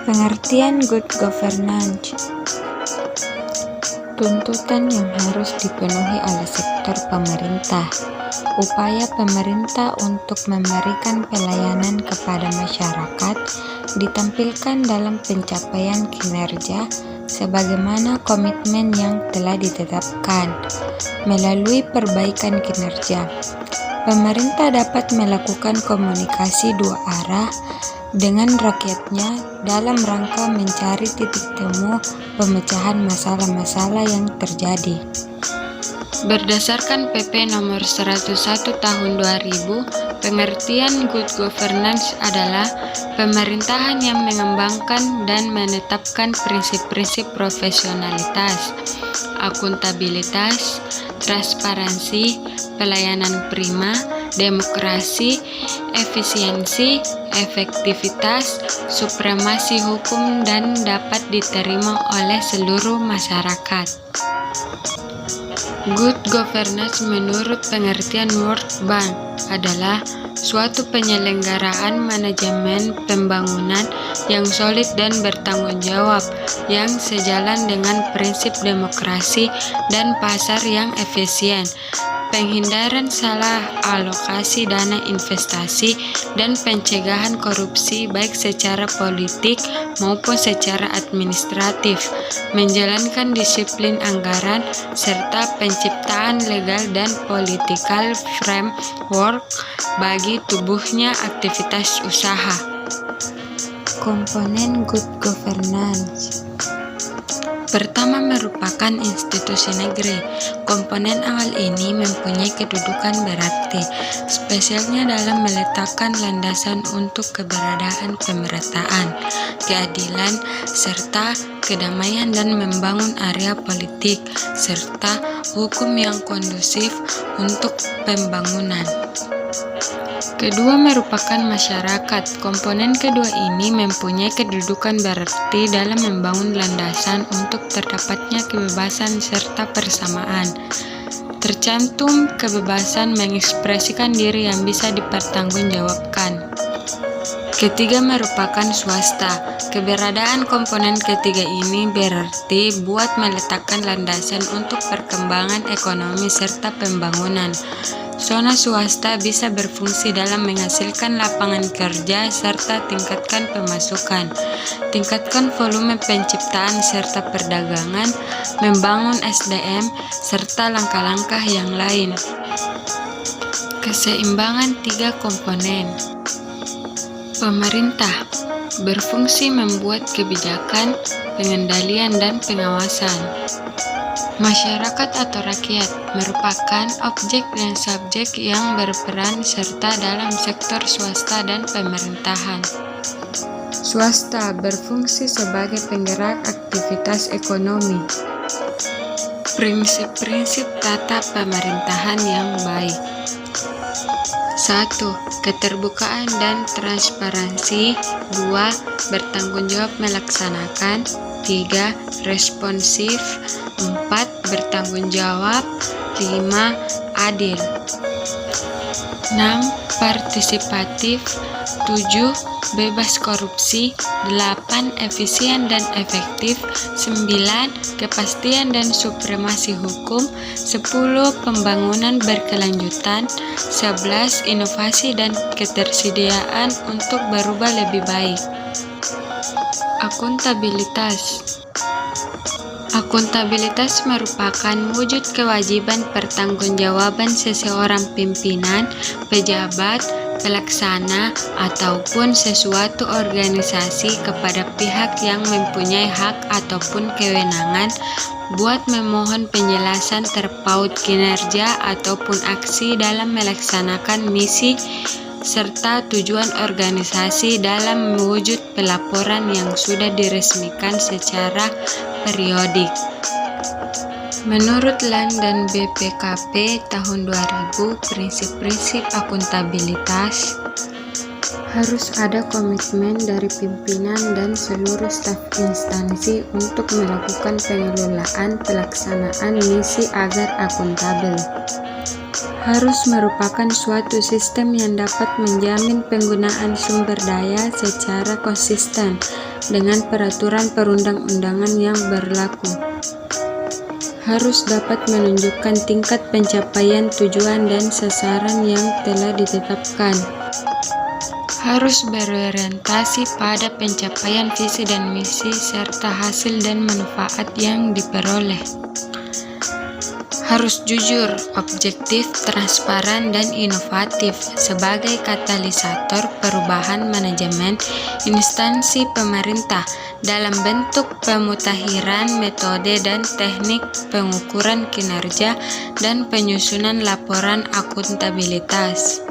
Pengertian good governance. Tuntutan yang harus dipenuhi oleh sektor pemerintah. Upaya pemerintah untuk memberikan pelayanan kepada masyarakat ditampilkan dalam pencapaian kinerja sebagaimana komitmen yang telah ditetapkan. Melalui perbaikan kinerja, pemerintah dapat melakukan komunikasi dua arah dengan rakyatnya dalam rangka mencari titik temu pemecahan masalah-masalah yang terjadi. Berdasarkan PP nomor 101 tahun 2000, pengertian good governance adalah pemerintahan yang mengembangkan dan menetapkan prinsip-prinsip profesionalitas, akuntabilitas, transparansi, pelayanan prima, demokrasi, efisiensi, efektivitas, supremasi hukum dan dapat diterima oleh seluruh masyarakat. Good governance menurut pengertian World Bank adalah suatu penyelenggaraan manajemen pembangunan yang solid dan bertanggung jawab yang sejalan dengan prinsip demokrasi dan pasar yang efisien, penghindaran salah alokasi dana investasi, dan pencegahan korupsi baik secara politik maupun secara administratif, menjalankan disiplin anggaran, serta penciptaan legal dan political framework bagi tumbuhnya aktivitas usaha. Komponen good governance. Pertama merupakan institusi negeri. Komponen awal ini mempunyai kedudukan berarti, spesialnya dalam meletakkan landasan untuk keberadaan pemerataan, keadilan, serta kedamaian dan membangun area politik, serta hukum yang kondusif untuk pembangunan. Kedua merupakan masyarakat. Komponen kedua ini mempunyai kedudukan berarti dalam membangun landasan untuk terdapatnya kebebasan serta persamaan. Tercantum kebebasan mengekspresikan diri yang bisa dipertanggungjawabkan. Ketiga merupakan swasta. Keberadaan komponen ketiga ini berarti buat meletakkan landasan untuk perkembangan ekonomi serta pembangunan. Zona swasta bisa berfungsi dalam menghasilkan lapangan kerja serta tingkatkan pemasukan, tingkatkan volume penciptaan serta perdagangan, membangun SDM, serta langkah-langkah yang lain. Keseimbangan tiga komponen. Pemerintah berfungsi membuat kebijakan, pengendalian, dan pengawasan. Masyarakat atau rakyat merupakan objek dan subjek yang berperan serta dalam sektor swasta dan pemerintahan. Swasta berfungsi sebagai penggerak aktivitas ekonomi. Prinsip-prinsip tata pemerintahan yang baik. 1. Keterbukaan dan transparansi. 2. Bertanggung jawab melaksanakan. 3. Responsif. 4. Bertanggung jawab. 5. Adil. 6. Partisipatif. 7. Bebas korupsi. 8. Efisien dan efektif. 9. Kepastian dan supremasi hukum. 10. Pembangunan berkelanjutan. 11. Inovasi dan ketersediaan untuk berubah lebih baik. Akuntabilitas. Akuntabilitas merupakan wujud kewajiban pertanggungjawaban seseorang pimpinan, pejabat, pelaksana, ataupun sesuatu organisasi kepada pihak yang mempunyai hak ataupun kewenangan buat memohon penjelasan terpaut kinerja ataupun aksi dalam melaksanakan misi serta tujuan organisasi dalam mewujud pelaporan yang sudah diresmikan secara periodik. Menurut LAN dan BPKP tahun 2000, prinsip-prinsip akuntabilitas Harus ada komitmen dari pimpinan dan seluruh staf instansi untuk melakukan pengelolaan pelaksanaan misi agar akuntabel. Harus merupakan suatu sistem yang dapat menjamin penggunaan sumber daya secara konsisten dengan peraturan perundang-undangan yang berlaku. Harus dapat menunjukkan tingkat pencapaian tujuan dan sasaran yang telah ditetapkan. Harus berorientasi pada pencapaian visi dan misi serta hasil dan manfaat yang diperoleh. Harus jujur, objektif, transparan, dan inovatif sebagai katalisator perubahan manajemen instansi pemerintah dalam bentuk pemutahiran metode dan teknik pengukuran kinerja dan penyusunan laporan akuntabilitas.